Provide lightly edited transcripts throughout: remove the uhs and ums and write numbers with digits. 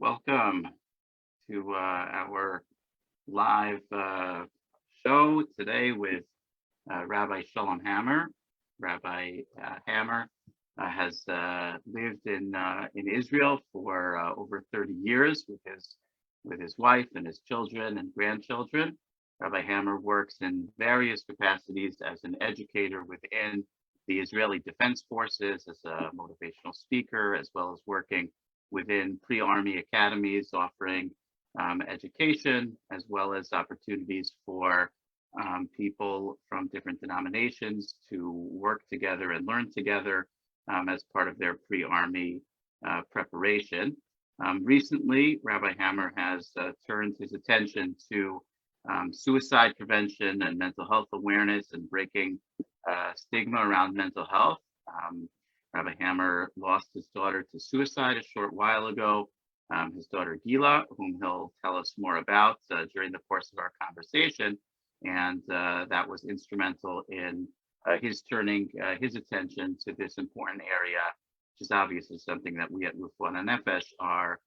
Welcome to our live show today with Rabbi Shalom Hammer. Rabbi Hammer has lived in Israel for over 30 years with his wife and his children and grandchildren. Rabbi Hammer works in various capacities as an educator within the Israeli Defense Forces, as a motivational speaker, as well as working within pre-army academies offering education, as well as opportunities for people from different denominations to work together and learn together as part of their pre-army preparation. Recently, Rabbi Hammer has turned his attention to suicide prevention and mental health awareness and breaking stigma around mental health. Rabbi Hammer lost his daughter to suicide a short while ago. His daughter Gila, whom he'll tell us more about during the course of our conversation, and that was instrumental in his turning his attention to this important area, which is obviously something that we at Rufwan and Nefesh are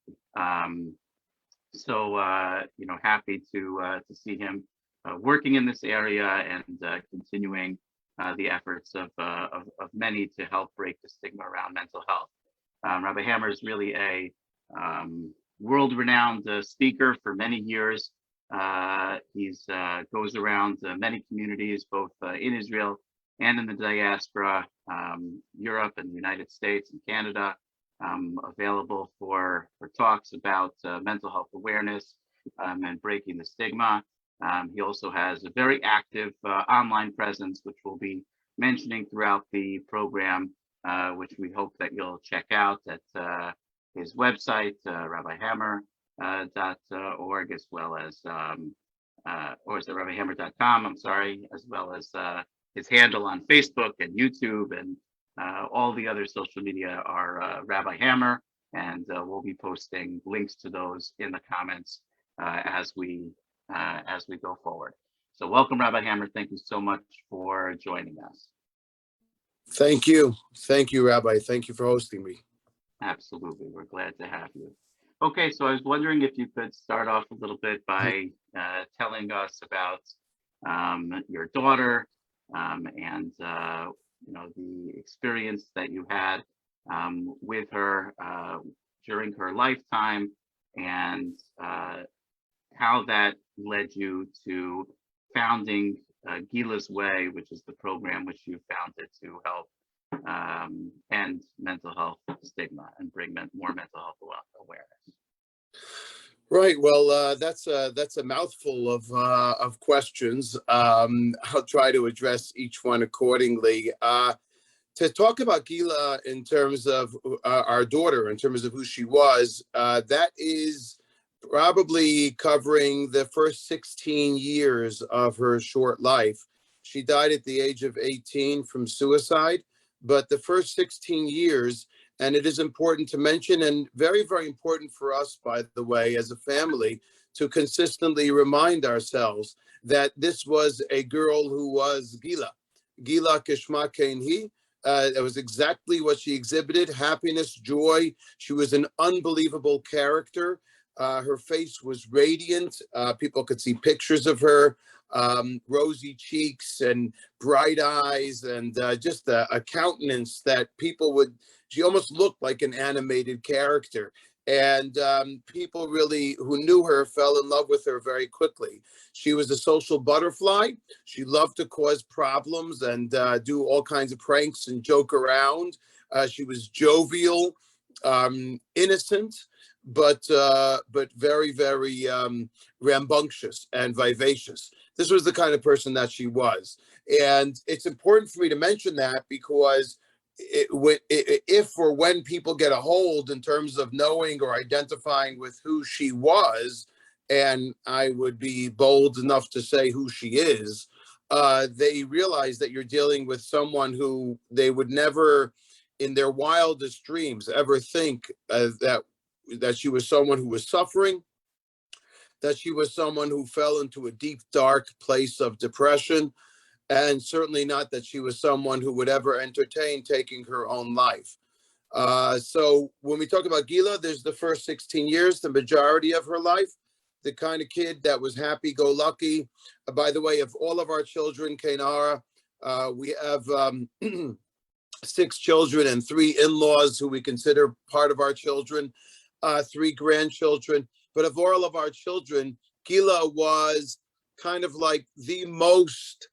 happy to see him working in this area and continuing the efforts of many to help break the stigma around mental health. Rabbi Hammer is really a world-renowned speaker for many years. He goes around many communities, both in Israel and in the diaspora, Europe and the United States and Canada, available for talks about mental health awareness and breaking the stigma. He also has a very active online presence, which we'll be mentioning throughout the program, which we hope that you'll check out at his website, rabbihammer.org, as well as, or is it rabbihammer.com, I'm sorry, as well as his handle on Facebook and YouTube, and all the other social media are Rabbi Hammer, and we'll be posting links to those in the comments as we go forward. So welcome, Rabbi Hammer. Thank you so much for joining us. Thank you. Thank you, Rabbi. Thank you for hosting me. Absolutely. We're glad to have you. Okay, so I was wondering if you could start off a little bit by telling us about your daughter and the experience that you had with her during her lifetime, and how that led you to founding Gila's Way, which is the program which you founded to help end mental health stigma and bring more mental health awareness. Right. Well, that's a mouthful of questions. I'll try to address each one accordingly. To talk about Gila in terms of our daughter, in terms of who she was, that is probably covering the first 16 years of her short life. She died at the age of 18 from suicide, but the first 16 years, and it is important to mention, and very, very important for us, by the way, as a family, to consistently remind ourselves that this was a girl who was Gila. Gila Kishma Kenhi. That was exactly what she exhibited: happiness, joy. She was an unbelievable character. Her face was radiant. People could see pictures of her, rosy cheeks and bright eyes, and just a countenance that she almost looked like an animated character. And people really who knew her fell in love with her very quickly. She was a social butterfly. She loved to cause problems and do all kinds of pranks and joke around. She was jovial, innocent, but very, very rambunctious and vivacious. This was the kind of person that she was. And it's important for me to mention that because if or when people get a hold in terms of knowing or identifying with who she was, and I would be bold enough to say who she is, they realize that you're dealing with someone who they would never, in their wildest dreams, ever think that she was someone who was suffering, that she was someone who fell into a deep, dark place of depression, and certainly not that she was someone who would ever entertain taking her own life. So when we talk about Gila, there's the first 16 years, the majority of her life, the kind of kid that was happy-go-lucky. By the way, of all of our children, Kenara, we have 6 children and 3 in-laws who we consider part of our children, 3 grandchildren. But of all of our children, Gila was kind of like the most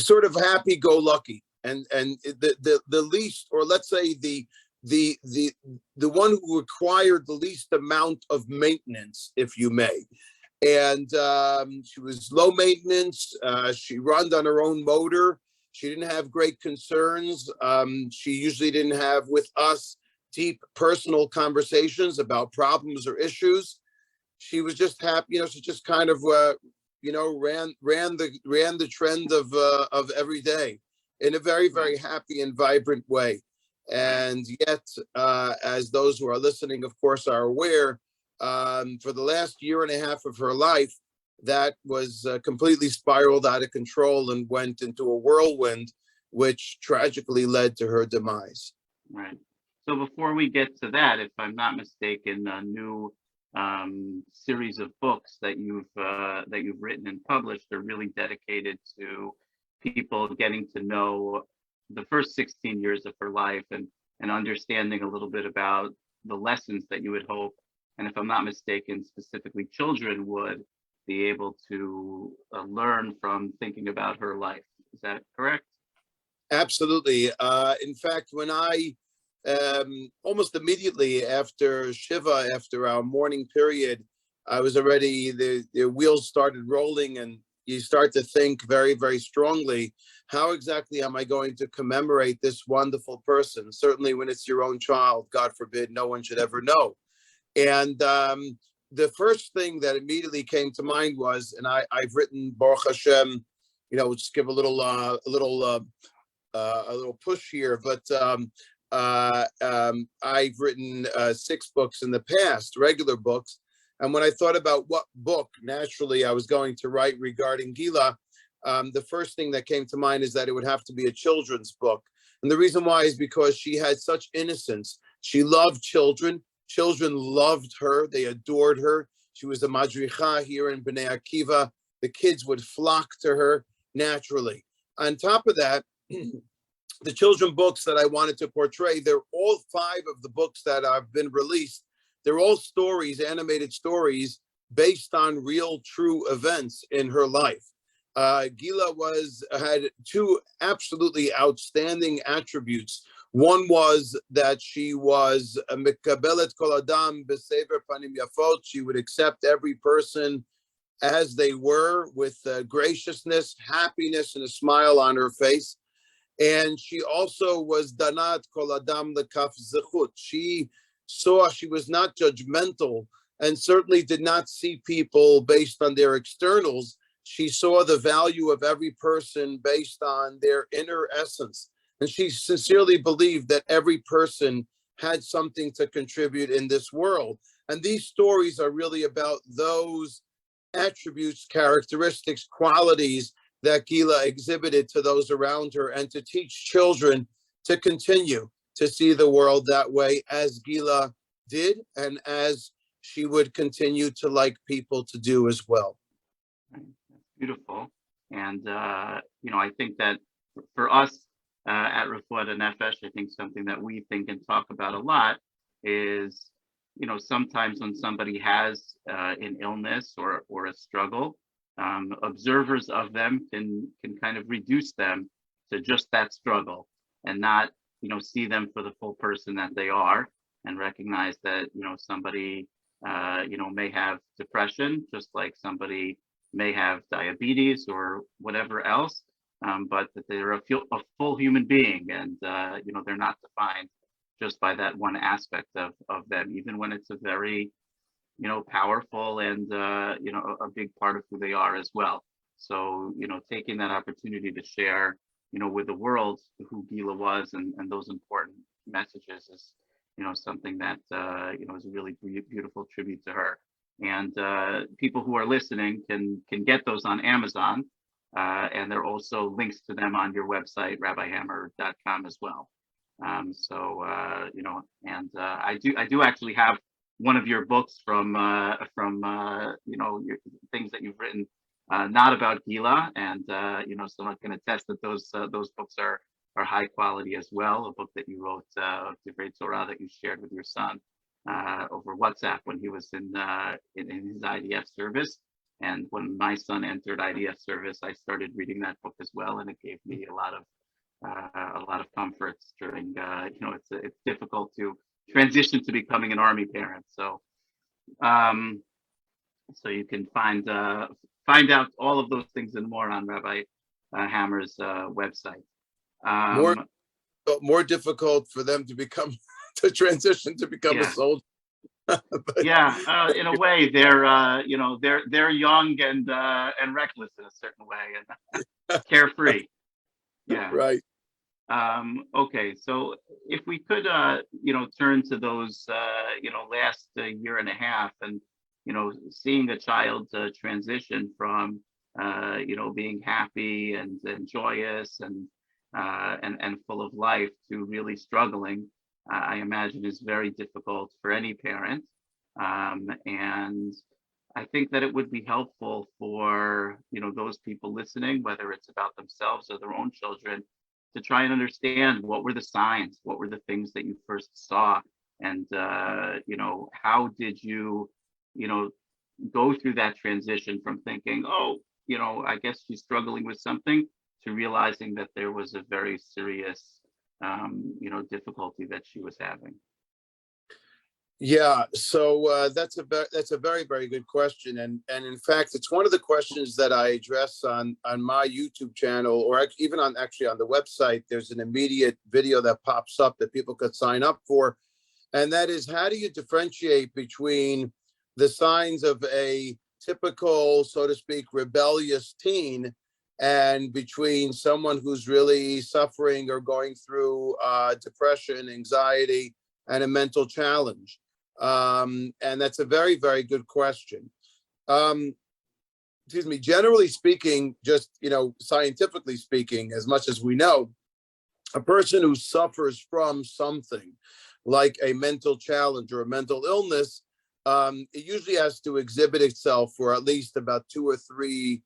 sort of happy-go-lucky, and the least, or let's say the one who required the least amount of maintenance, if you may. And she was low maintenance. She ran on her own motor. She didn't have great concerns. She usually didn't have with us deep personal conversations about problems or issues. She was just happy, she just kind of ran the trend of every day in a very, very happy and vibrant way. And yet, as those who are listening, of course, are aware, for the last year and a half of her life, that was completely spiraled out of control and went into a whirlwind, which tragically led to her demise. Right. So before we get to that, if I'm not mistaken, a new series of books that you've written and published are really dedicated to people getting to know the first 16 years of her life and understanding a little bit about the lessons that you would hope, and if I'm not mistaken, specifically children would be able to learn from thinking about her life. Is that correct? Absolutely. In fact, when I almost immediately after Shiva, after our morning period, I was already, the wheels started rolling, and you start to think very, very strongly, how exactly am I going to commemorate this wonderful person? Certainly when it's your own child, God forbid, no one should ever know. And the first thing that immediately came to mind was, and I've written, Baruch Hashem, just give a little push here, but I've written 6 books in the past, regular books. And when I thought about what book naturally I was going to write regarding Gila, the first thing that came to mind is that it would have to be a children's book. And the reason why is because she had such innocence. She loved children. Children loved her. They adored her. She was a madricha here in Bnei Akiva. The kids would flock to her naturally. On top of that, the children books that I wanted to portray, they're all 5 of the books that have been released. They're all stories, animated stories, based on real, true events in her life. Gila had 2 absolutely outstanding attributes. One was that she was a mekabelet kol adam b'sever panim yafot. She would accept every person as they were with graciousness, happiness, and a smile on her face. And she also was danat kol adam lekaf zechut. She was not judgmental, and certainly did not see people based on their externals. She saw the value of every person based on their inner essence. And she sincerely believed that every person had something to contribute in this world. And these stories are really about those attributes, characteristics, qualities that Gila exhibited to those around her, and to teach children to continue to see the world that way as Gila did, and as she would continue to like people to do as well. Beautiful. And, I think that for us at Refuat Nefesh, I think something that we think and talk about a lot is, sometimes when somebody has an illness or a struggle, observers of them can kind of reduce them to just that struggle, and not, see them for the full person that they are, and recognize that, somebody, may have depression, just like somebody may have diabetes or whatever else, but that they're a full human being, and they're not defined just by that one aspect of them, even when it's a very powerful and a big part of who they are as well. So taking that opportunity to share with the world who Gila was, and those important messages is something that is a really beautiful tribute to her. And people who are listening can get those on Amazon, and there are also links to them on your website, rabbihammer.com, as well. I do actually have one of your books from your things that you've written, not about Gila, and so I can attest that those books are high quality as well. A book that you wrote, Divrei Torah, that you shared with your son over WhatsApp when he was in his IDF service. And when my son entered IDF service, I started reading that book as well, and it gave me a lot of comforts during it's difficult to transition to becoming an Army parent. So you can find out all of those things and more on Rabbi Hammer's website. More difficult for them to become to transition to become a soldier. In a way, they're young and reckless in a certain way and carefree. Yeah. Right. Okay, so if we could, turn to those, last year and a half, and seeing a child transition from, being happy and joyous and full of life to really struggling, I imagine is very difficult for any parent. And I think that it would be helpful for, those people listening, whether it's about themselves or their own children, to try and understand what were the signs, what were the things that you first saw, and how did you, go through that transition from thinking, oh, I guess she's struggling with something, to realizing that there was a very serious, difficulty that she was having. Yeah, so that's a very, very good question, and in fact, it's one of the questions that I address on my YouTube channel, or even on the website. There's an immediate video that pops up that people could sign up for, and that is, how do you differentiate between the signs of a typical, so to speak, rebellious teen, and between someone who's really suffering or going through depression, anxiety, and a mental challenge? And that's a very, very good question. Excuse me, generally speaking, just, scientifically speaking, as much as we know, a person who suffers from something like a mental challenge or a mental illness, it usually has to exhibit itself for at least about 2 or 3,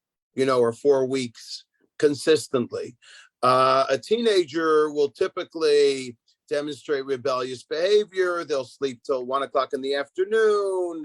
or 4 weeks consistently. A teenager will typically demonstrate rebellious behavior. They'll sleep till 1 o'clock in the afternoon.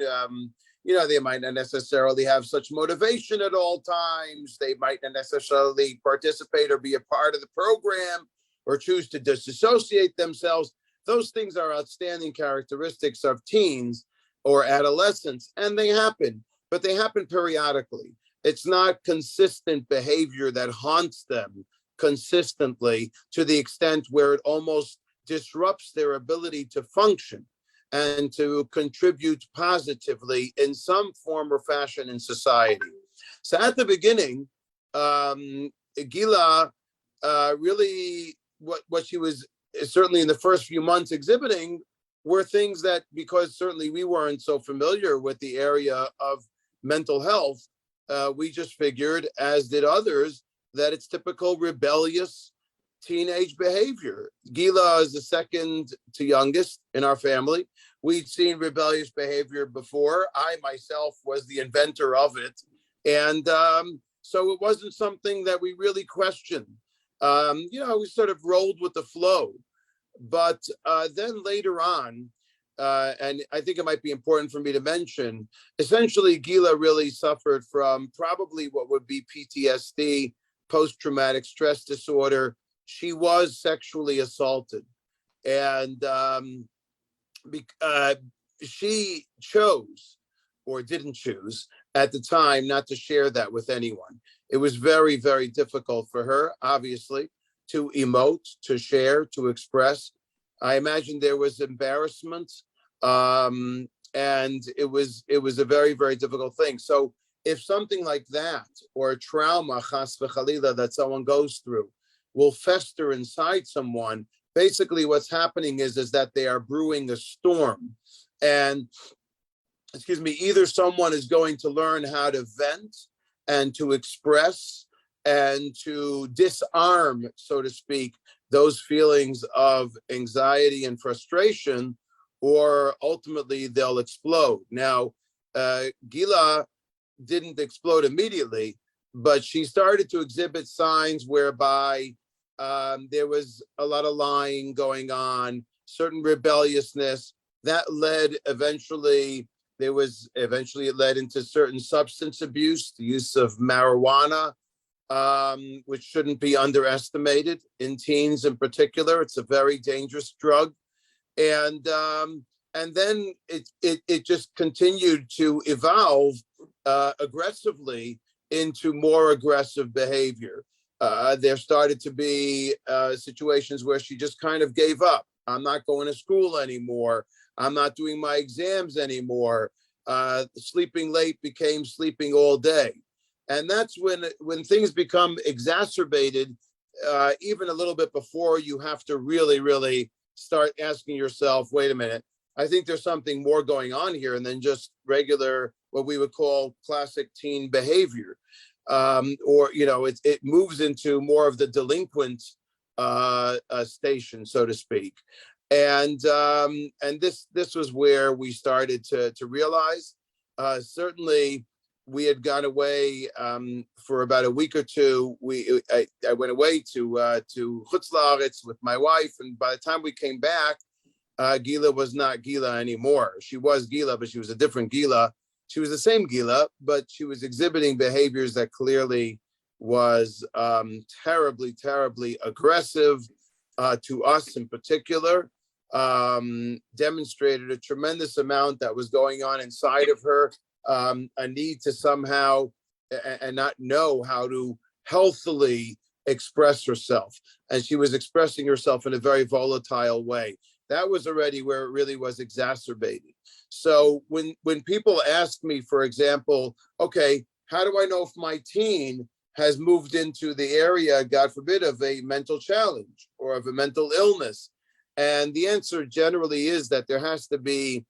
They might not necessarily have such motivation at all times. They might not necessarily participate or be a part of the program, or choose to disassociate themselves. Those things are outstanding characteristics of teens or adolescents, and they happen, but they happen periodically. It's not consistent behavior that haunts them consistently to the extent where it almost disrupts their ability to function and to contribute positively in some form or fashion in society. So at the beginning, Gila really, what she was certainly in the first few months exhibiting were things that, because certainly we weren't so familiar with the area of mental health, we just figured, as did others, that it's typical rebellious teenage behavior. Gila is the second to youngest in our family. We'd seen rebellious behavior before. I myself was the inventor of it. And so it wasn't something that we really questioned. We sort of rolled with the flow. But then later on, and I think it might be important for me to mention, essentially Gila really suffered from probably what would be PTSD, post-traumatic stress disorder. She was sexually assaulted, and she chose, or didn't choose at the time, not to share that with anyone. It was very, very difficult for her, obviously, to emote, to share, to express. I imagine there was embarrassment, and it was a very, very difficult thing. So if something like that, or a trauma, chas v'chalila, that someone goes through, will fester inside someone, basically what's happening is that they are brewing a storm. And, either someone is going to learn how to vent and to express and to disarm, so to speak, those feelings of anxiety and frustration, or ultimately they'll explode. Now, Gila didn't explode immediately, but she started to exhibit signs whereby there was a lot of lying going on, certain rebelliousness that led eventually. It led into certain substance abuse, the use of marijuana, which shouldn't be underestimated in teens in particular. It's a very dangerous drug, and then it just continued to evolve aggressively into more aggressive behavior. There started to be situations where she just kind of gave up. I'm not going to school anymore. I'm not doing my exams anymore. Sleeping late became sleeping all day. And that's when things become exacerbated, even a little bit before, you have to really, really start asking yourself, wait a minute, I think there's something more going on here than just regular, what we would call classic teen behavior. Or, it moves into more of the delinquent station, so to speak. And this was where we started to realize, certainly we had gone away for about a week or two. I went away to Chutz La'aretz with my wife, and by the time we came back, Gila was not Gila anymore. She was Gila, but she was a different Gila. She was the same Gila, but she was exhibiting behaviors that clearly was terribly, terribly aggressive to us in particular. Demonstrated a tremendous amount that was going on inside of her, a need to somehow and not know how to healthily express herself. And she was expressing herself in a very volatile way. That was already where it really was exacerbated. So when people ask me, for example, okay, how do I know if my teen has moved into the area, God forbid, of a mental challenge or of a mental illness? And the answer generally is that there has to be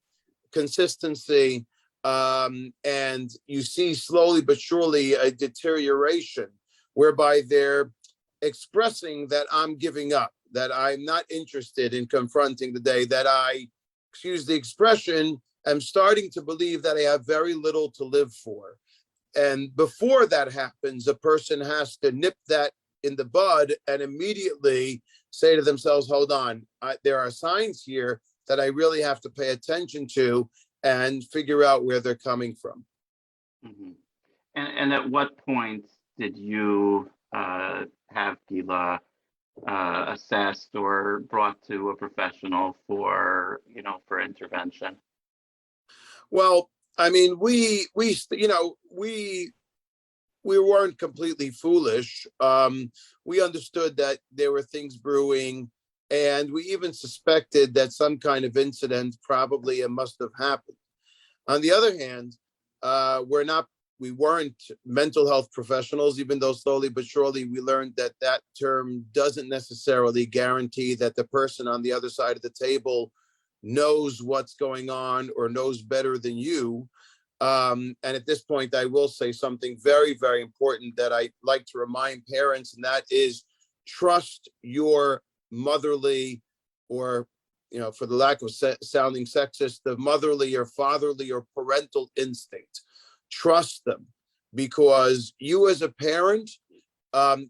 consistency, and you see slowly but surely a deterioration whereby they're expressing that I'm giving up, that I'm not interested in confronting the day, that I, excuse the expression, am starting to believe that I have very little to live for. And before that happens, a person has to nip that in the bud and immediately say to themselves, hold on, there are signs here that I really have to pay attention to and figure out where they're coming from. Mm-hmm. And at what point did you have Gila assessed or brought to a professional for intervention? Well, I mean, we weren't completely foolish. We understood that there were things brewing, and we even suspected that some kind of incident probably must have happened. On the other hand, we weren't mental health professionals, even though slowly but surely we learned that that term doesn't necessarily guarantee that the person on the other side of the table knows what's going on or knows better than you. And at this point, I will say something very, very important that I like to remind parents, and that is trust your motherly, or, for the lack of sounding sexist, the motherly or fatherly or parental instinct. Trust them, because you as a parent,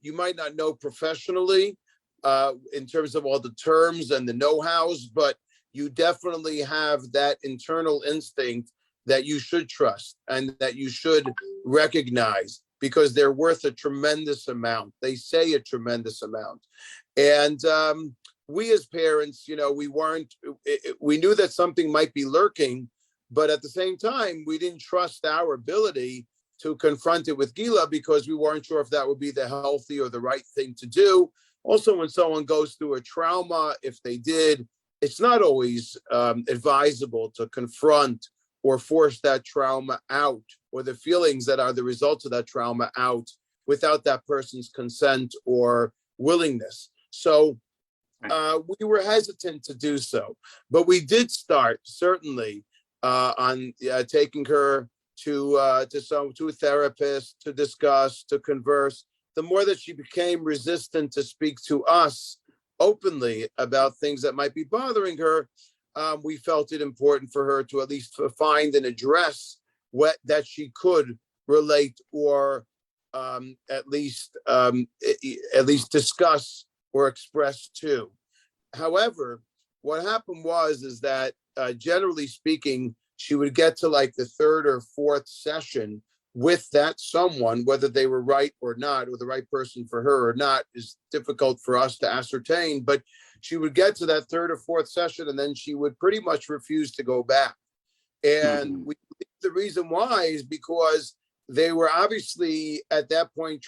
you might not know professionally in terms of all the terms and the know-hows, but you definitely have that internal instinct that you should trust and that you should recognize, because they're worth a tremendous amount. They say a tremendous amount. And we as parents, we knew that something might be lurking, but at the same time, we didn't trust our ability to confront it with Gila, because we weren't sure if that would be the healthy or the right thing to do. Also, when someone goes through a trauma, if they did, it's not always advisable to confront or force that trauma out, or the feelings that are the results of that trauma out, without that person's consent or willingness. So we were hesitant to do so, but we did start certainly on taking her to a therapist to discuss, to converse. The more that she became resistant to speak to us, openly about things that might be bothering her, we felt it important for her to at least find and address what that she could relate or at least discuss or express to. However, what happened is that generally speaking, she would get to like the third or fourth session with that someone, whether they were right or not, or the right person for her or not, is difficult for us to ascertain. But she would get to that third or fourth session, and then she would pretty much refuse to go back. And the reason why is because they were obviously at that point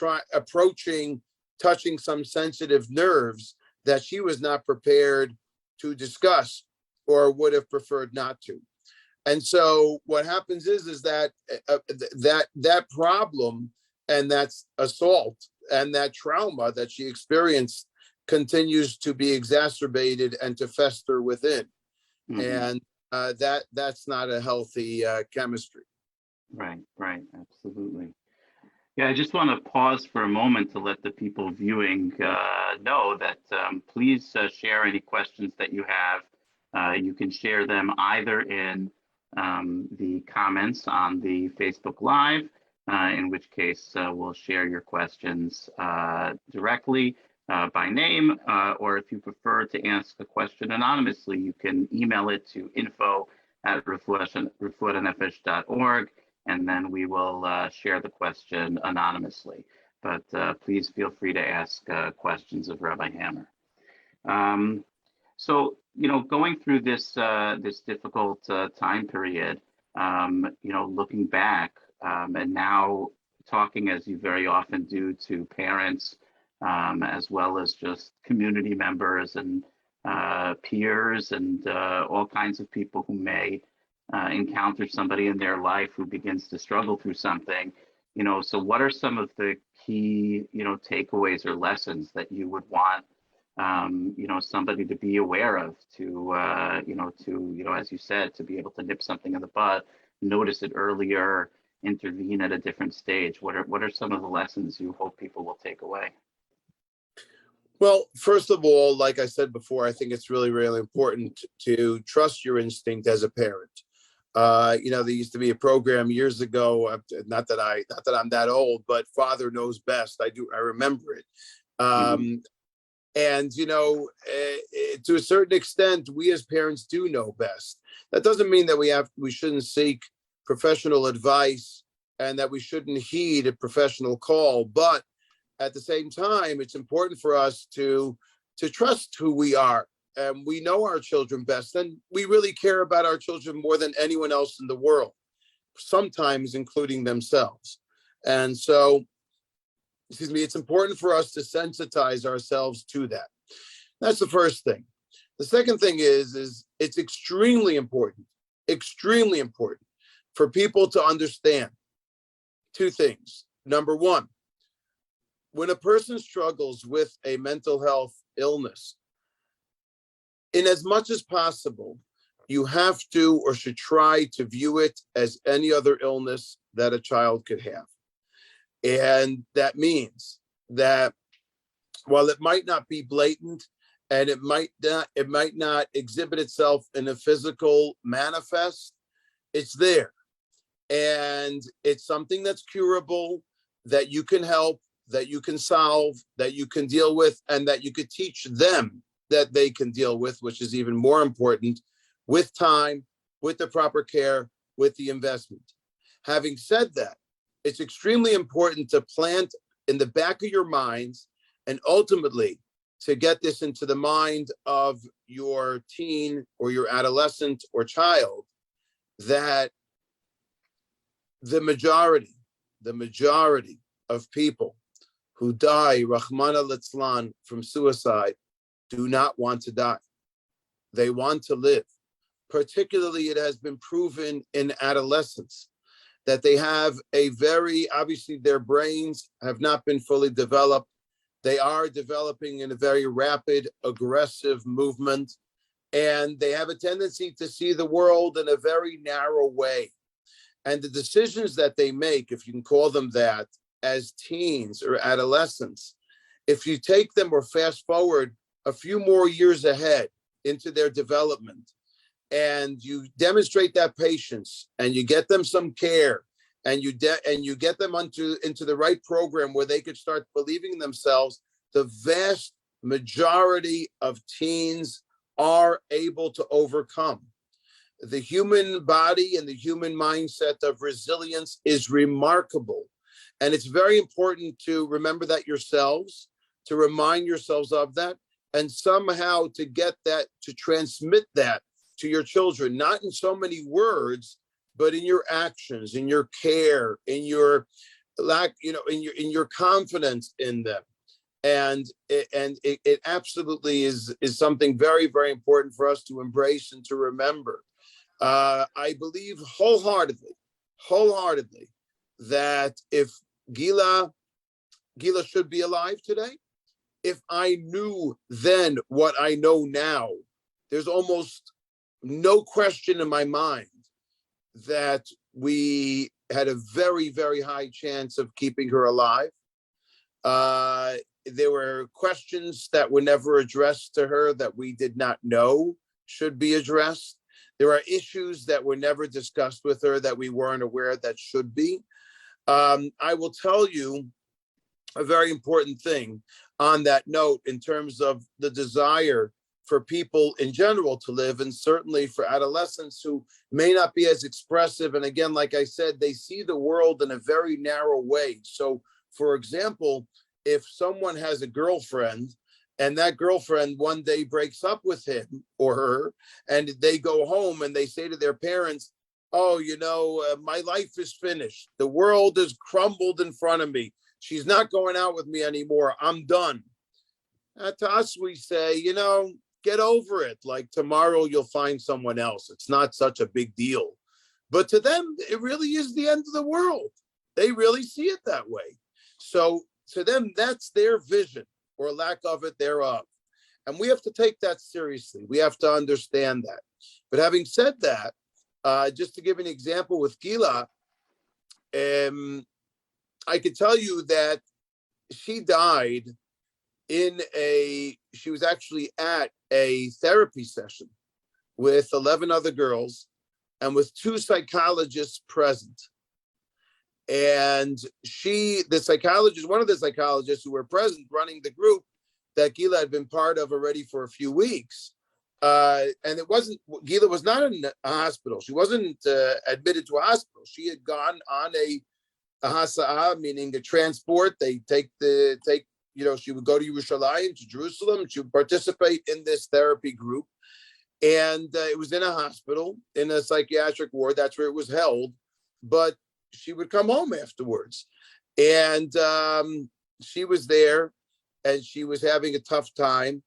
touching some sensitive nerves that she was not prepared to discuss or would have preferred not to. And so what happens is that that problem and that assault and that trauma that she experienced continues to be exacerbated and to fester within. And that's not a healthy chemistry. Right, absolutely. Yeah, I just want to pause for a moment to let the people viewing know that please share any questions that you have. You can share them either in the comments on the Facebook Live, in which case we'll share your questions directly by name, or if you prefer to ask a question anonymously, you can email it to info@refuatanefesh.org, and then we will share the question anonymously. But please feel free to ask questions of Rabbi Hammer. So, going through this difficult time period, looking back and now talking, as you very often do, to parents, as well as just community members and peers and all kinds of people who may encounter somebody in their life who begins to struggle through something. So what are some of the key, takeaways or lessons that you would want somebody to be aware of, to as you said, to be able to nip something in the bud, notice it earlier, intervene at a different stage? What are some of the lessons you hope people will take away? Well, first of all, like I said before, I think it's really, really important to trust your instinct as a parent. There used to be a program years ago, not that I'm that old, but Father Knows Best. I remember it. And, to a certain extent, we as parents do know best. That doesn't mean that we shouldn't seek professional advice and that we shouldn't heed a professional call. But at the same time, it's important for us to trust who we are. And we know our children best. And we really care about our children more than anyone else in the world, sometimes including themselves. And so, it's important for us to sensitize ourselves to that. That's the first thing. The second thing is it's extremely important for people to understand two things. Number one, when a person struggles with a mental health illness, in as much as possible, you have to or should try to view it as any other illness that a child could have. And that means that while it might not be blatant and it might not exhibit itself in a physical manifest, it's there. And it's something that's curable, that you can help, that you can solve, that you can deal with, and that you could teach them that they can deal with, which is even more important, with time, with the proper care, with the investment. Having said that, it's extremely important to plant in the back of your minds and ultimately to get this into the mind of your teen or your adolescent or child, that the majority of people who die, Rahmana litzlan, from suicide do not want to die. They want to live. Particularly, it has been proven in adolescence that they have obviously their brains have not been fully developed. They are developing in a very rapid, aggressive movement, and they have a tendency to see the world in a very narrow way. And the decisions that they make, if you can call them that, as teens or adolescents, if you take them or fast forward a few more years ahead into their development, and you demonstrate that patience, and you get them some care, and you get them into the right program where they could start believing in themselves, the vast majority of teens are able to overcome. The human body and the human mindset of resilience is remarkable. And it's very important to remember that yourselves, to remind yourselves of that, and somehow to get that, to transmit that to your children, not in so many words, but in your actions, in your care, in your in your confidence in them. And it absolutely is something very, very important for us to embrace and to remember. I believe wholeheartedly that if Gila should be alive today, if I knew then what I know now, there's almost no question in my mind that we had a very, very high chance of keeping her alive. There were questions that were never addressed to her that we did not know should be addressed. There are issues that were never discussed with her that we weren't aware that should be. I will tell you a very important thing on that note in terms of the desire for people in general to live, and certainly for adolescents who may not be as expressive. And again, like I said, they see the world in a very narrow way. So, for example, if someone has a girlfriend and that girlfriend one day breaks up with him or her, and they go home and they say to their parents, oh, my life is finished. The world has crumbled in front of me. She's not going out with me anymore. I'm done. To us, we say, get over it. Like tomorrow you'll find someone else. It's not such a big deal. But to them, it really is the end of the world. They really see it that way. So to them, that's their vision or lack of it thereof. And we have to take that seriously. We have to understand that. But having said that, just to give an example with Gila, I could tell you that she died she was actually at a therapy session with 11 other girls and with 2 psychologists present. And one of the psychologists who were present running the group that Gila had been part of already for a few weeks. And Gila was not in a hospital. She wasn't admitted to a hospital. She had gone on a hasa'ah, meaning a transport. They she would go to Yerushalayim, to Jerusalem, to participate in this therapy group. And it was in a hospital, in a psychiatric ward. That's where it was held. But she would come home afterwards. And she was there, and she was having a tough time.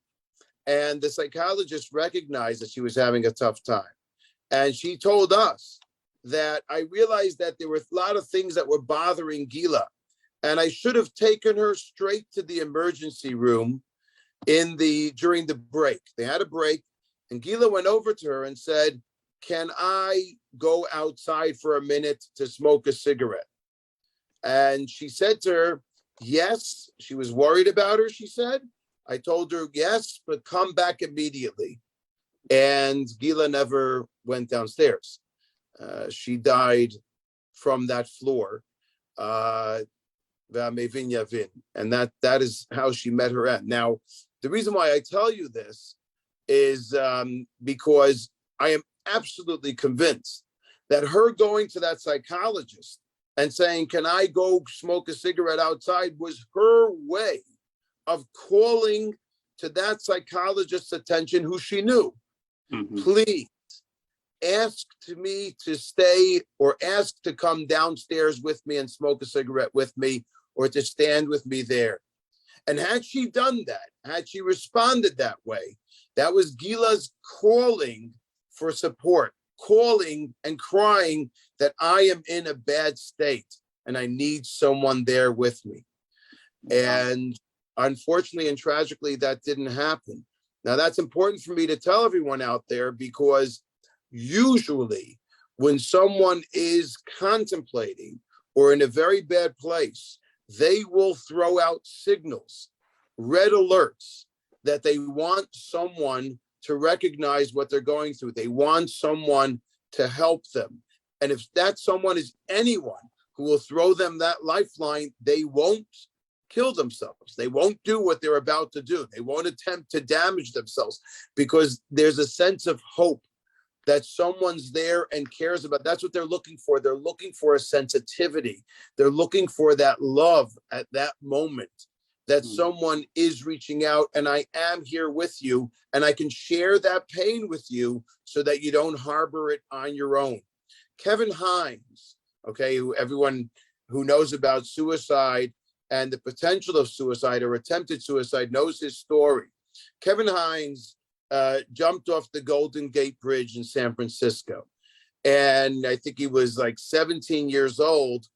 And the psychologist recognized that she was having a tough time. And she told us that I realized that there were a lot of things that were bothering Gila. And I should have taken her straight to the emergency room during the break. They had a break, and Gila went over to her and said, can I go outside for a minute to smoke a cigarette? And she said to her, yes. She was worried about her, she said. I told her, yes, but come back immediately. And Gila never went downstairs. She died from that floor. And that is how she met her end. Now, the reason why I tell you this is because I am absolutely convinced that her going to that psychologist and saying, can I go smoke a cigarette outside, was her way of calling to that psychologist's attention, who she knew. Mm-hmm. Please ask me to stay, or ask to come downstairs with me and smoke a cigarette with me, or to stand with me there. And had she done that, had she responded that way, that was Gila's calling for support, calling and crying that I am in a bad state and I need someone there with me. And unfortunately and tragically, that didn't happen. Now, that's important for me to tell everyone out there, because usually when someone is contemplating or in a very bad place, they will throw out signals, red alerts, that they want someone to recognize what they're going through. They want someone to help them. And if that someone is anyone who will throw them that lifeline, they won't kill themselves. They won't do what they're about to do. They won't attempt to damage themselves, because there's a sense of hope that someone's there and cares about. That's what they're looking for. They're looking for a sensitivity. They're looking for that love at that moment, that someone is reaching out, and I am here with you, and I can share that pain with you so that you don't harbor it on your own. Kevin Hines, okay, who everyone who knows about suicide and the potential of suicide or attempted suicide knows his story. Kevin Hines jumped off the Golden Gate Bridge in San Francisco. And I think he was like 17 years old,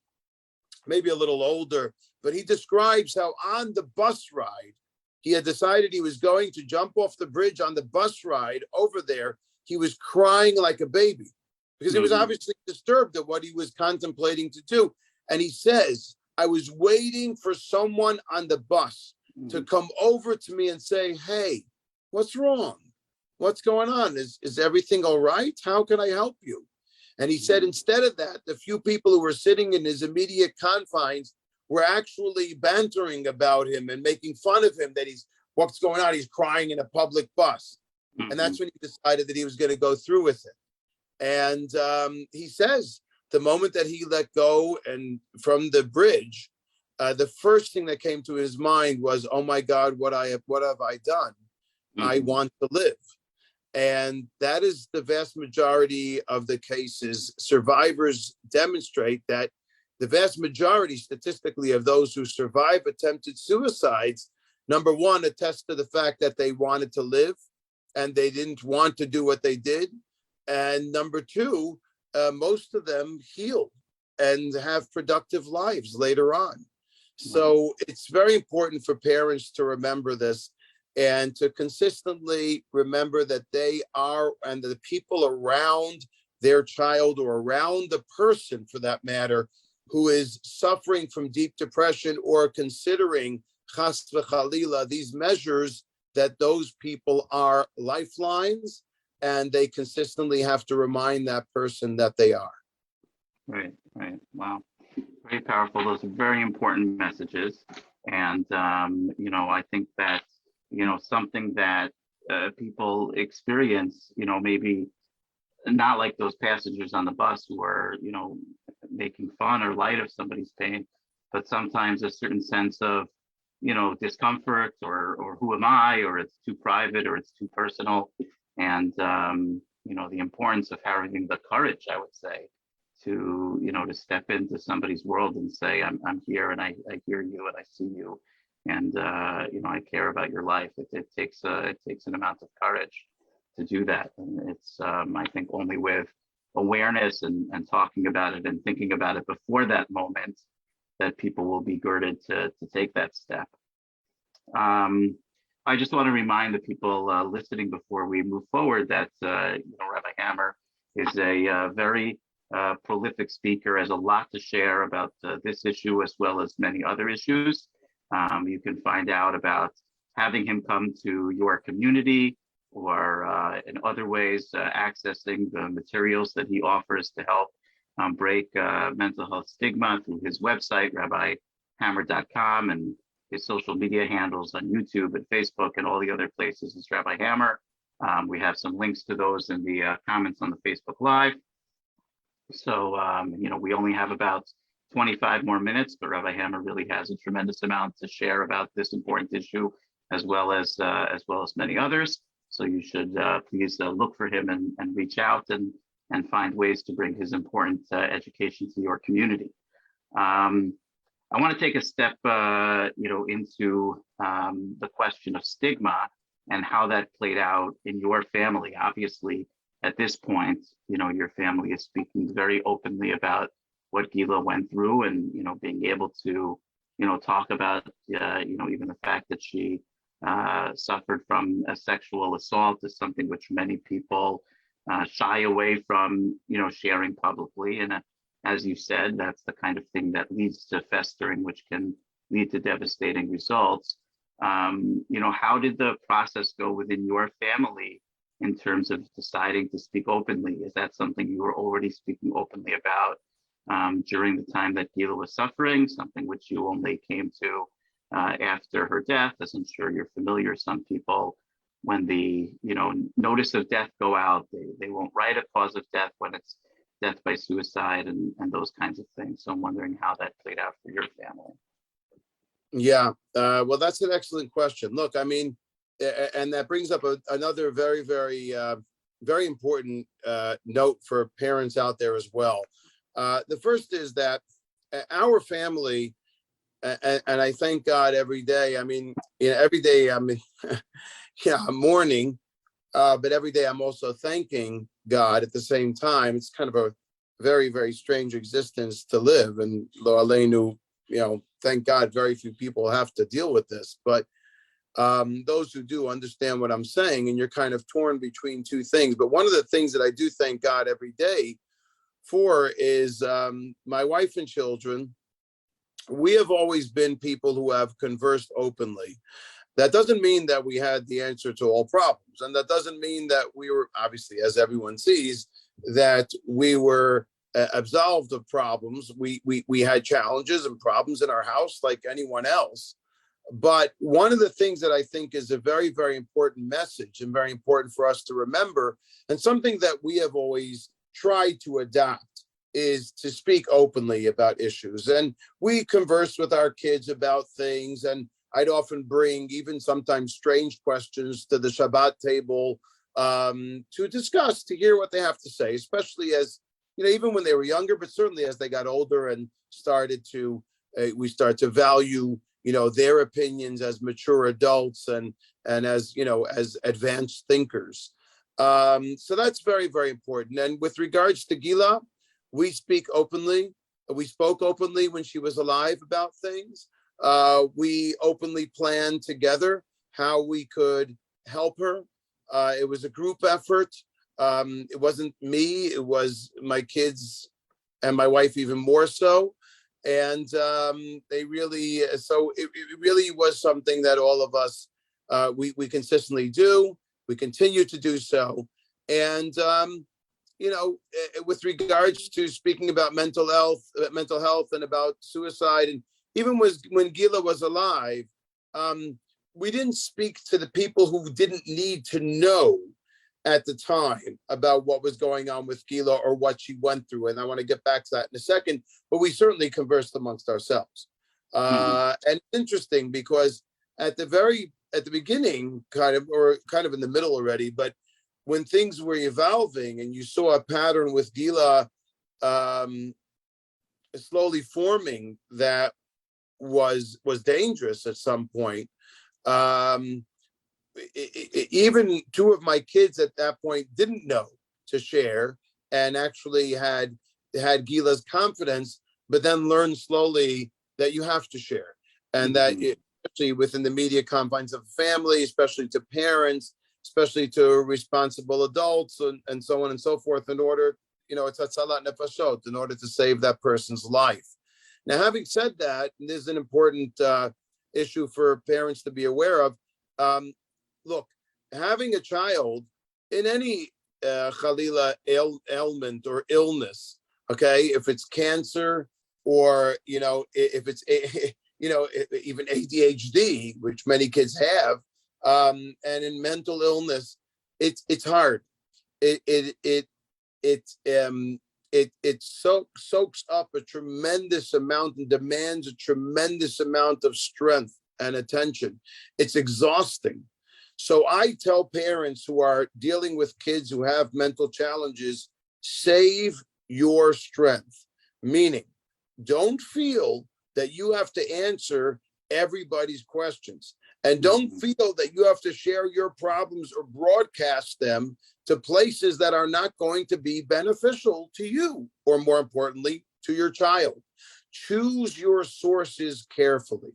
maybe a little older, but he describes how on the bus ride, he had decided he was going to jump off the bridge. On the bus ride over there, he was crying like a baby because he was obviously disturbed at what he was contemplating to do. And he says, I was waiting for someone on the bus to come over to me and say, hey, what's wrong? What's going on? Is everything all right? How can I help you? And he said, instead of that, the few people who were sitting in his immediate confines were actually bantering about him and making fun of him, that what's going on? He's crying in a public bus. And that's when he decided that he was going to go through with it. And he says, the moment that he let go and from the bridge, the first thing that came to his mind was, oh my God, what have I done? I want to live. And that is the vast majority of the cases. Survivors demonstrate that the vast majority, statistically, of those who survive attempted suicides, number one, attest to the fact that they wanted to live and they didn't want to do what they did. And number two, most of them heal and have productive lives later on. So it's very important for parents to remember this and to consistently remember that they are, and the people around their child or around the person for that matter, who is suffering from deep depression or considering chas v'chalila, these measures, that those people are lifelines, and they consistently have to remind that person that they are. Right. Wow. Very powerful. Those are very important messages. And, I think that, something that people experience, maybe not like those passengers on the bus who are, making fun or light of somebody's pain, but sometimes a certain sense of, discomfort or who am I, or it's too private or it's too personal. And, the importance of having the courage, I would say, to, to step into somebody's world and say, I'm here and I hear you and I see you. And, I care about your life. It takes an amount of courage to do that. And it's, I think, only with awareness and talking about it and thinking about it before that moment that people will be girded to take that step. I just want to remind the people listening before we move forward that Rabbi Hammer is a very prolific speaker, has a lot to share about this issue as well as many other issues. You can find out about having him come to your community or in other ways accessing the materials that he offers to help break mental health stigma through his website, rabbihammer.com, and his social media handles on YouTube and Facebook and all the other places is Rabbi Hammer. We have some links to those in the comments on the Facebook Live. So, we only have about 25 more minutes, but Rabbi Hammer really has a tremendous amount to share about this important issue, as well as many others. So you should please look for him and reach out and find ways to bring his important education to your community. I want to take a step, into the question of stigma and how that played out in your family. Obviously, at this point, your family is speaking very openly about what Gila went through, and being able to, talk about, even the fact that she suffered from a sexual assault is something which many people shy away from, sharing publicly. And as you said, that's the kind of thing that leads to festering, which can lead to devastating results. How did the process go within your family in terms of deciding to speak openly? Is that something you were already speaking openly about during the time that Gila was suffering, something which you only came to after her death? As I'm sure you're familiar, some people, when the notice of death go out, they won't write a cause of death when it's death by suicide and those kinds of things. So I'm wondering how that played out for your family. Yeah, well, that's an excellent question. Look, I mean, and that brings up another very, very, very important note for parents out there as well. The first is that our family, and I thank God every day. I mean, every day I'm, I'm mourning, but every day I'm also thanking God at the same time. It's kind of a very, very strange existence to live, and lo aleinu, thank God very few people have to deal with this, but those who do understand what I'm saying, and you're kind of torn between two things. But one of the things that I do thank God every day for is my wife and children. We have always been people who have conversed openly. That doesn't mean that we had the answer to all problems. And that doesn't mean that we were, obviously, as everyone sees, that we were absolved of problems. We had challenges and problems in our house like anyone else. But one of the things that I think is a very, very important message and very important for us to remember, and something that we have always tried to adopt, is to speak openly about issues. And we converse with our kids about things, and I'd often bring even sometimes strange questions to the Shabbat table to discuss, to hear what they have to say, especially as, even when they were younger, but certainly as they got older and we start to value, their opinions as mature adults and as, as advanced thinkers. So that's very, very important. And with regards to Gila, we speak openly. We spoke openly when she was alive about things. We openly planned together how we could help her. It was a group effort. It wasn't me, it was my kids and my wife even more so. And it really was something that all of us, we consistently do. We continue to do so. And, with regards to speaking about mental health and about suicide, and even when Gila was alive, we didn't speak to the people who didn't need to know at the time about what was going on with Gila or what she went through. And I want to get back to that in a second, but we certainly conversed amongst ourselves. And it's interesting because at the beginning, kind of in the middle already, but when things were evolving and you saw a pattern with Gila slowly forming that was dangerous at some point. Even two of my kids at that point didn't know to share, and actually had Gila's confidence, but then learned slowly that you have to share, and that especially within the media confines of family, especially to parents, especially to responsible adults, and so on and so forth, in order, it's hatzalat nefashot, in order to save that person's life. Now, having said that, this is an important issue for parents to be aware of. Look, having a child in any chalila ailment or illness, okay, if it's cancer or, if it's, even ADHD, which many kids have, and in mental illness, it's hard. It soaks up a tremendous amount and demands a tremendous amount of strength and attention. It's exhausting. So I tell parents who are dealing with kids who have mental challenges, save your strength, meaning don't feel that you have to answer everybody's questions, and don't feel that you have to share your problems or broadcast them to places that are not going to be beneficial to you, or more importantly, to your child. Choose your sources carefully,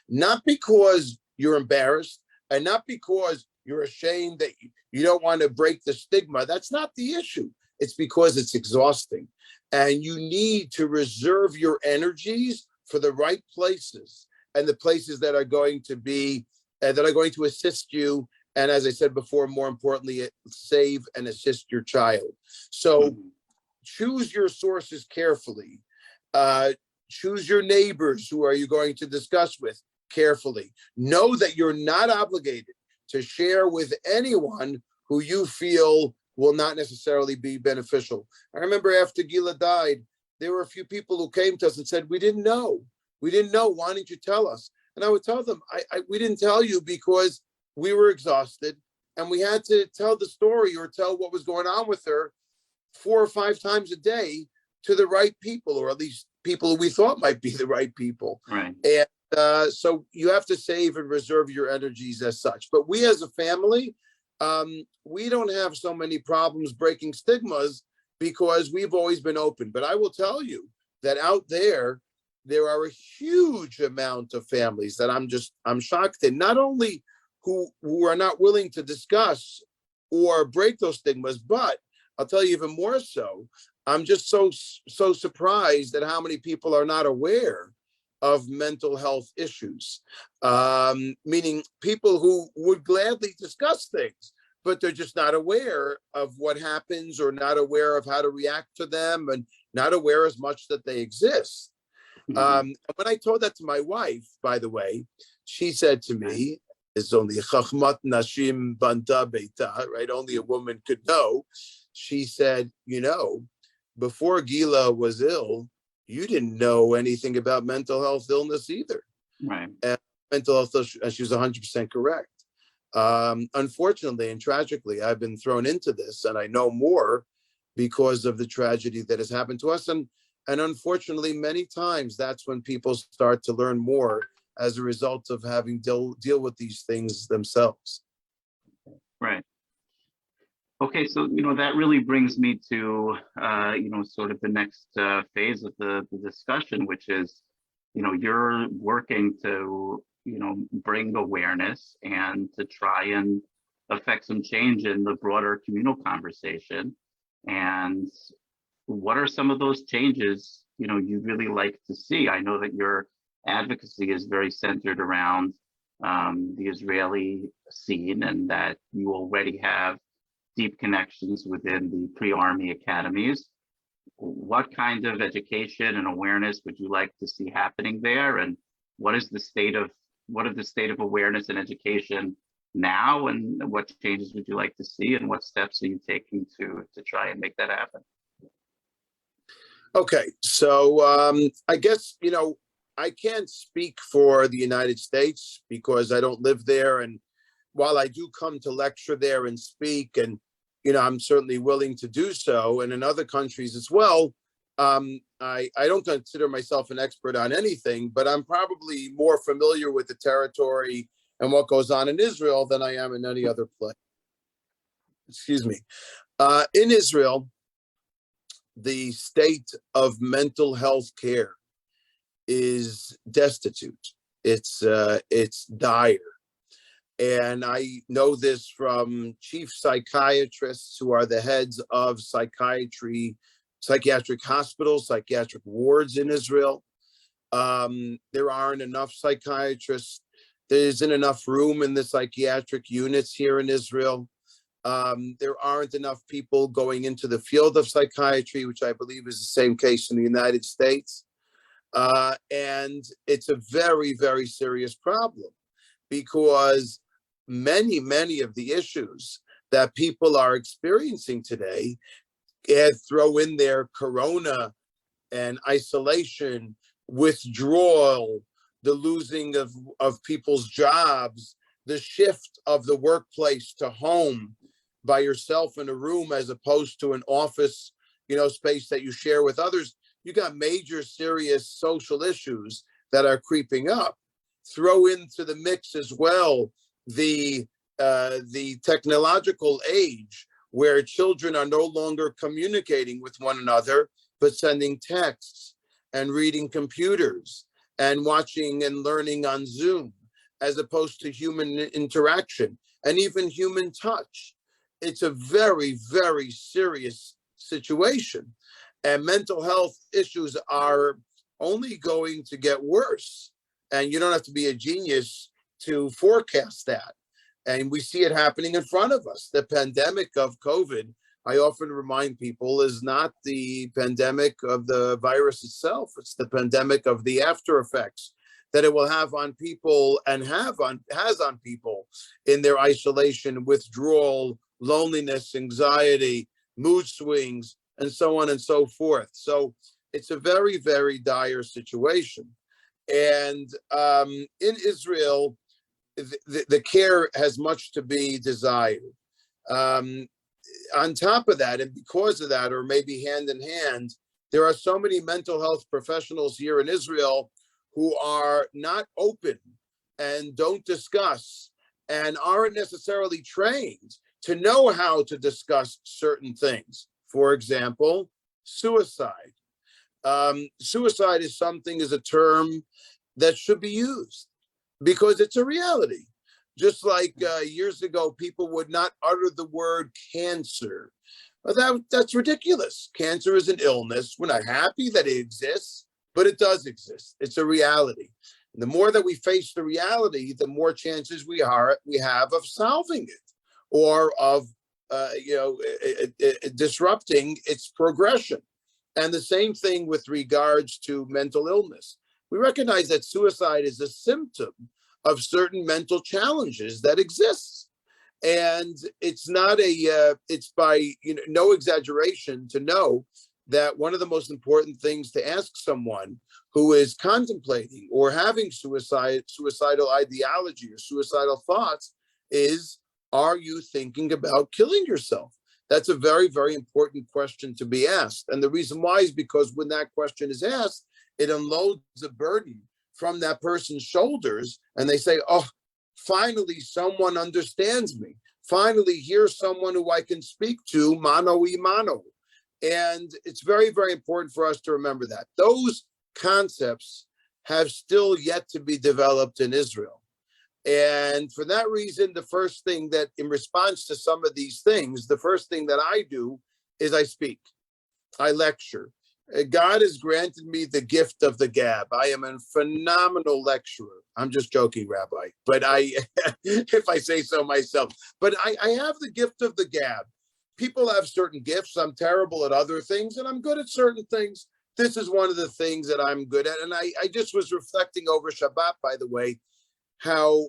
not because you're embarrassed and not because you're ashamed that you don't want to break the stigma. That's not the issue. It's because it's exhausting, and you need to reserve your energies for the right places, and the places that are going to be that are going to assist you. And as I said before, more importantly, save and assist your child. So choose your sources carefully. Choose your neighbors who are you going to discuss with carefully. Know that you're not obligated to share with anyone who you feel will not necessarily be beneficial. I remember after Gila died, there were a few people who came to us and said, we didn't know. We didn't know. Why didn't you tell us? And I would tell them, we didn't tell you because we were exhausted and we had to tell the story or tell what was going on with her 4 or 5 times a day to the right people, or at least people who we thought might be the right people. Right. And so you have to save and reserve your energies as such. But we as a family, we don't have so many problems breaking stigmas because we've always been open. But I will tell you that out there are a huge amount of families that I'm shocked in, not only who are not willing to discuss or break those stigmas, but I'll tell you even more so, I'm just so surprised at how many people are not aware of mental health issues, meaning people who would gladly discuss things, but they're just not aware of what happens or not aware of how to react to them and not aware as much that they exist. When I told that to my wife, by the way, she said to me, "It's only chachmat nashim banta beita, right? Only a woman could know." She said, before Gila was ill, you didn't know anything about mental health illness either. Right. And mental health, and she was 100% correct. Unfortunately and tragically, I've been thrown into this, and I know more because of the tragedy that has happened to us. And unfortunately, many times that's when people start to learn more as a result of having deal with these things themselves. Right. Okay, so that really brings me to sort of the next phase of the discussion, which is you're working to bring awareness and to try and affect some change in the broader communal conversation. And what are some of those changes you'd really like to see? I know that your advocacy is very centered around the Israeli scene, and that you already have deep connections within the pre-army academies. What kind of education and awareness would you like to see happening there? And what is the state of awareness and education now? And what changes would you like to see? And what steps are you taking to try and make that happen? Okay, so I guess, I can't speak for the United States because I don't live there. And while I do come to lecture there and speak, and I'm certainly willing to do so, and in other countries as well, I don't consider myself an expert on anything, but I'm probably more familiar with the territory and what goes on in Israel than I am in any other place. Excuse me. In Israel, the state of mental health care is destitute. It's dire. And I know this from chief psychiatrists who are the heads of psychiatric hospitals, psychiatric wards in Israel. There aren't enough psychiatrists. There isn't enough room in the psychiatric units here in Israel. There aren't enough people going into the field of psychiatry, which I believe is the same case in the United States. And it's a very, very serious problem because many of the issues that people are experiencing today, throw in there corona and isolation, withdrawal, the losing of people's jobs, the shift of the workplace to home by yourself in a room as opposed to an office, space that you share with others. You got major serious social issues that are creeping up. Throw into the mix as well the technological age where children are no longer communicating with one another, but sending texts and reading computers and watching and learning on Zoom, as opposed to human interaction and even human touch. It's a very, very serious situation. And mental health issues are only going to get worse. And you don't have to be a genius to forecast that. And we see it happening in front of us. The pandemic of COVID, I often remind people, is not the pandemic of the virus itself. It's the pandemic of the after effects that it will have on people and has on people in their isolation, withdrawal, loneliness, anxiety, mood swings, and so on and so forth. So it's a very, very dire situation. And in Israel, the care has much to be desired. On top of that, and because of that, or maybe hand in hand, there are so many mental health professionals here in Israel who are not open and don't discuss and aren't necessarily trained to know how to discuss certain things. For example, suicide. Suicide is a term that should be used because it's a reality. Just like years ago, people would not utter the word cancer. That's ridiculous. Cancer is an illness. We're not happy that it exists, but it does exist. It's a reality. And the more that we face the reality, the more chances we have of solving it or of disrupting its progression. And the same thing with regards to mental illness. We recognize that suicide is a symptom of certain mental challenges that exist. And it's not it's by no exaggeration to know that one of the most important things to ask someone who is contemplating or having suicidal ideology or suicidal thoughts is, are you thinking about killing yourself? That's a very, very important question to be asked. And the reason why is because when that question is asked, it unloads a burden from that person's shoulders, and they say, oh, finally someone understands me. Finally, here's someone who I can speak to mano y mano. And it's very, very important for us to remember that. Those concepts have still yet to be developed in Israel. And for that reason, the first thing that, in response to some of these things, the first thing that I do is I speak, I lecture. God has granted me the gift of the gab. I am a phenomenal lecturer. I'm just joking, Rabbi, but if I say so myself, but I have the gift of the gab. People have certain gifts. I'm terrible at other things, and I'm good at certain things. This is one of the things that I'm good at. And I just was reflecting over Shabbat, by the way, how,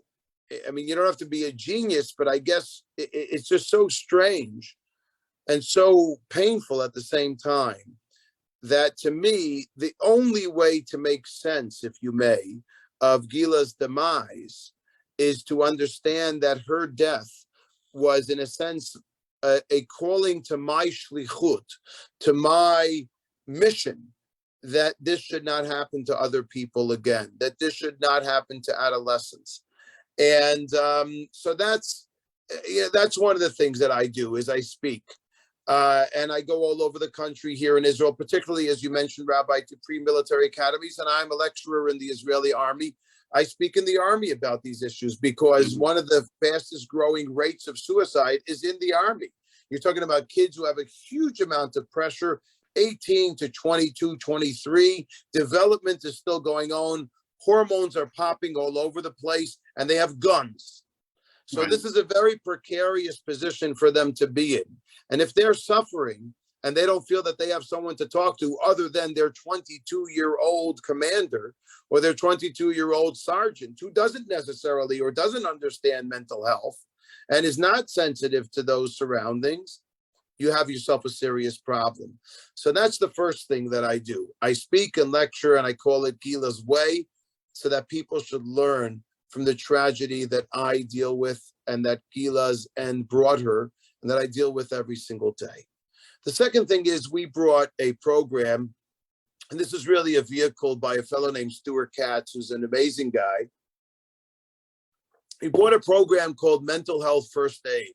I mean, you don't have to be a genius, but I guess it's just so strange and so painful at the same time that, to me, the only way to make sense, if you may, of Gila's demise is to understand that her death was, in a sense, a calling to my shlichut, to my mission, that this should not happen to other people again, that this should not happen to adolescents. And so that's one of the things that I do, is I speak. And I go all over the country here in Israel, particularly, as you mentioned, Rabbi, to pre-military academies. And I'm a lecturer in the Israeli army. I speak in the army about these issues because one of the fastest growing rates of suicide is in the army. You're talking about kids who have a huge amount of pressure, 18 to 22, 23. Development is still going on. Hormones are popping all over the place, and they have guns. So right. This is a very precarious position for them to be in. And if they're suffering and they don't feel that they have someone to talk to other than their 22-year-old commander or their 22-year-old sergeant who doesn't necessarily or doesn't understand mental health and is not sensitive to those surroundings, you have yourself a serious problem. So that's the first thing that I do. I speak and lecture, and I call it Gila's Way, so that people should learn from the tragedy that I deal with and that Gila's end brought her, and that I deal with every single day. The second thing is, we brought a program, and this is really a vehicle by a fellow named Stuart Katz, who's an amazing guy. He brought a program called Mental Health First Aid.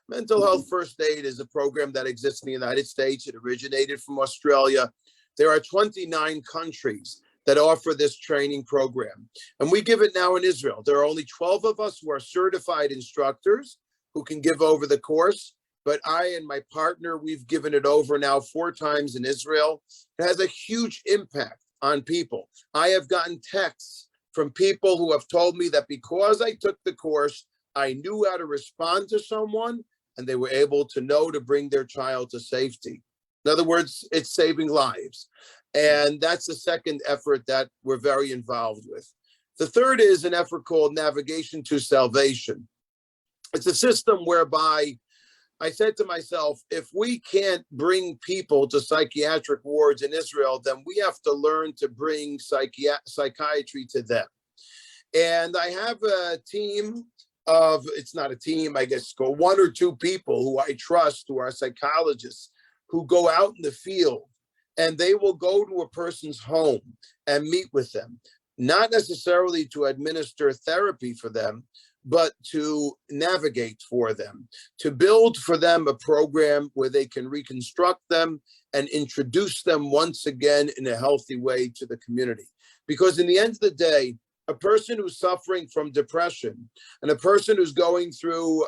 Mental Health First Aid is a program that exists in the United States. It originated from Australia. There are 29 countries that offer this training program, and we give it now in Israel. There are only 12 of us who are certified instructors who can give over the course, but I and my partner, we've given it over now 4 times in Israel. It has a huge impact on people. I have gotten texts from people who have told me that because I took the course, I knew how to respond to someone and they were able to know to bring their child to safety. In other words, it's saving lives. And that's the second effort that we're very involved with. The third is an effort called Navigation to Salvation. It's a system whereby I said to myself, if we can't bring people to psychiatric wards in Israel, then we have to learn to bring psychiatry to them. And I have a team of, it's not a team, I guess, go one or two people who I trust, who are psychologists, who go out in the field and they will go to a person's home and meet with them, not necessarily to administer therapy for them, but to navigate for them, to build for them a program where they can reconstruct them and introduce them once again in a healthy way to the community. Because in the end of the day, a person who's suffering from depression and a person who's going through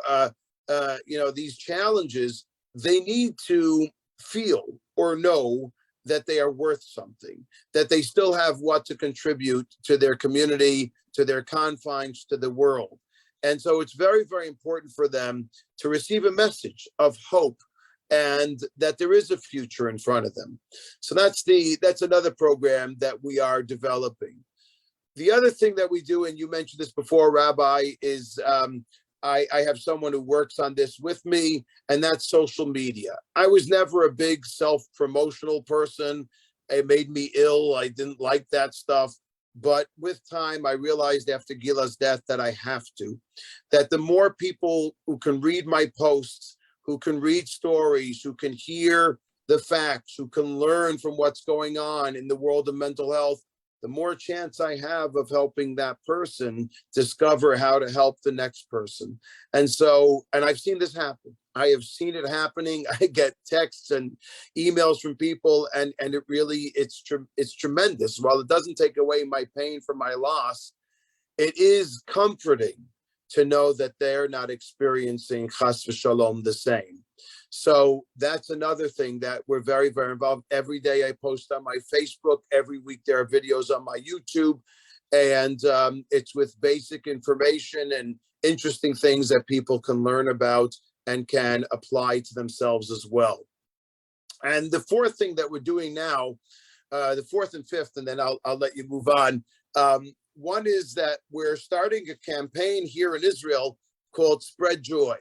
these challenges, they need to feel or know that they are worth something, that they still have what to contribute to their community, to their confines, to the world. And so it's very, very important for them to receive a message of hope and that there is a future in front of them. So that's another program that we are developing. The other thing that we do, and you mentioned this before, Rabbi, is I have someone who works on this with me, and that's social media. I was never a big self-promotional person. It made me ill. I didn't like that stuff. But with time, I realized after Gila's death that I have to, that the more people who can read my posts, who can read stories, who can hear the facts, who can learn from what's going on in the world of mental health, the more chance I have of helping that person discover how to help the next person. And I've seen this happen. I have seen it happening. I get texts and emails from people, and it really, it's tremendous. While it doesn't take away my pain from my loss, it is comforting to know that they're not experiencing chas v'shalom the same. So that's another thing that we're very, very involved. Every day I post on my Facebook. Every week there are videos on my YouTube. And it's with basic information and interesting things that people can learn about and can apply to themselves as well. And the fourth thing that we're doing now, the fourth and fifth, and then I'll let you move on. One is that we're starting a campaign here in Israel called Spread Joy.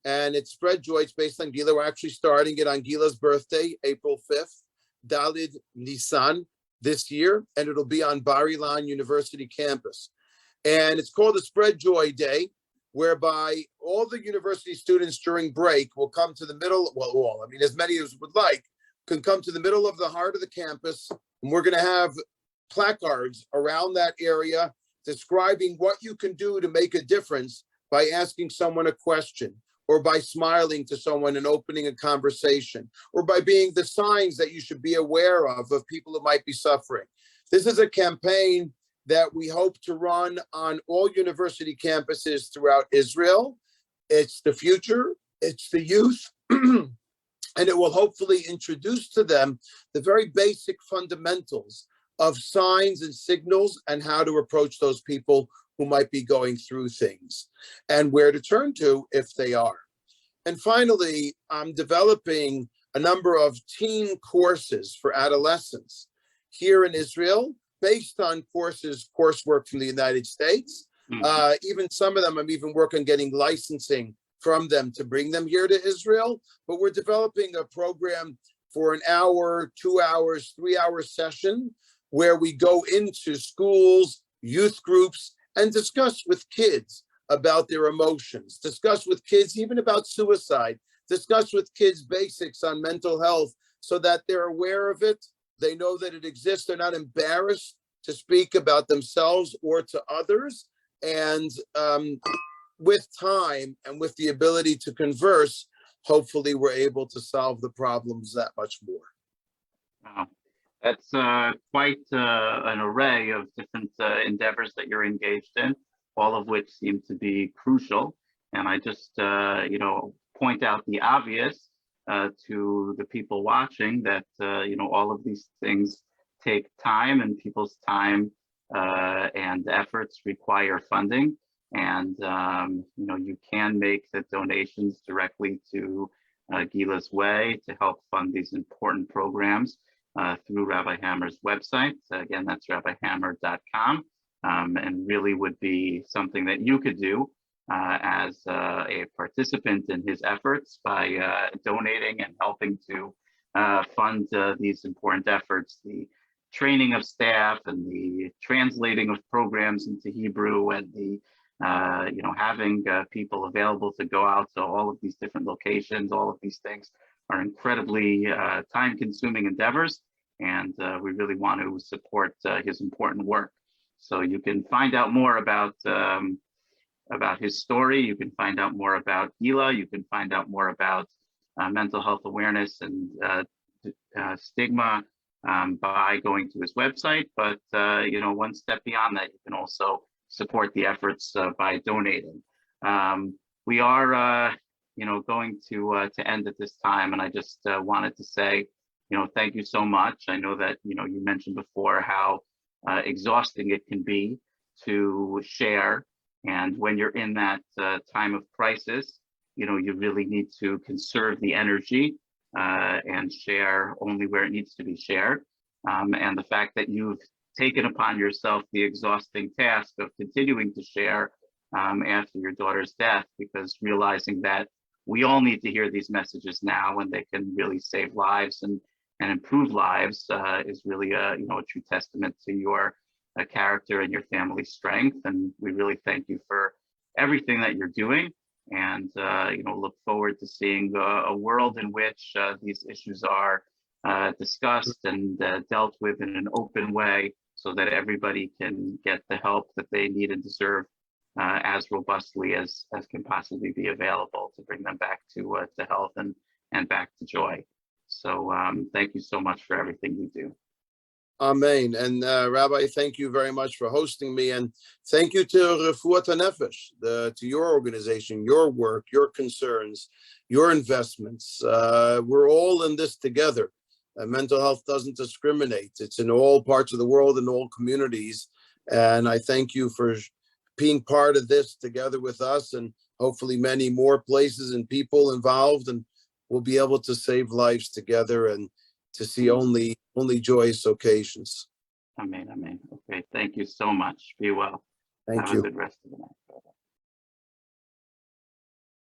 And it's Spread Joy. It's based on Gila. We're actually starting it on Gila's birthday, April 5th, Dalid Nisan this year. And it'll be on Bar Ilan University campus. And it's called the Spread Joy Day, whereby all the university students during break will come to the middle, as many as would like, can come to the middle of the heart of the campus. And we're going to have placards around that area describing what you can do to make a difference by asking someone a question, or by smiling to someone and opening a conversation, or by being the signs that you should be aware of people who might be suffering. This is a campaign that we hope to run on all university campuses throughout Israel. It's the future, it's the youth, and it will hopefully introduce to them the very basic fundamentals of signs and signals and how to approach those people who might be going through things and where to turn to if they are. And finally, I'm developing a number of teen courses for adolescents here in Israel, based on coursework from the United States. Even some of them, I'm even working on getting licensing from them to bring them here to Israel. But we're developing a program for an hour, 2 hours, 3-hour session where we go into schools, youth groups, and discuss with kids about their emotions, discuss with kids even about suicide, discuss with kids basics on mental health so that they're aware of it. They know that it exists. They're not embarrassed to speak about themselves or to others. And with time and with the ability to converse, hopefully we're able to solve the problems that much more. Wow. That's quite an array of different endeavors that you're engaged in, all of which seem to be crucial. And I just, point out the obvious to the people watching that, all of these things take time, and people's time and efforts require funding. And, you can make the donations directly to Gila's Way to help fund these important programs through Rabbi Hammer's website. Again, that's rabbihammer.com, and really would be something that you could do as a participant in his efforts by donating and helping to fund these important efforts, the training of staff and the translating of programs into Hebrew, and the having people available to go out to all of these different locations. All of these things are incredibly time-consuming endeavors, and we really want to support his important work. So you can find out more about his story. You can find out more about Gila. You can find out more about mental health awareness and stigma by going to his website. But one step beyond that, you can also support the efforts by donating. We are, going to end at this time, and I just wanted to say, thank you so much. I know that you mentioned before how exhausting it can be to share, and when you're in that time of crisis, you really need to conserve the energy and share only where it needs to be shared. And the fact that you've taken upon yourself the exhausting task of continuing to share after your daughter's death, because realizing that we all need to hear these messages now when they can really save lives and improve lives is really a true testament to your character and your family's strength. And we really thank you for everything that you're doing, and look forward to seeing a world in which these issues are discussed and dealt with in an open way, so that everybody can get the help that they need and deserve as robustly as can possibly be available to bring them back to health and back to joy. So thank you so much for everything you do. Amen. And Rabbi, thank you very much for hosting me, and thank you to Refuat HaNefesh, to your organization, your work, your concerns, your investments. We're all in this together. Mental health doesn't discriminate. It's in all parts of the world, in all communities. And I thank you for being part of this together with us, and hopefully many more places and people involved, and we'll be able to save lives together and to see only joyous occasions. Amen. Amen. Okay. Thank you so much. Be well. Thank Have you. a good rest of the night.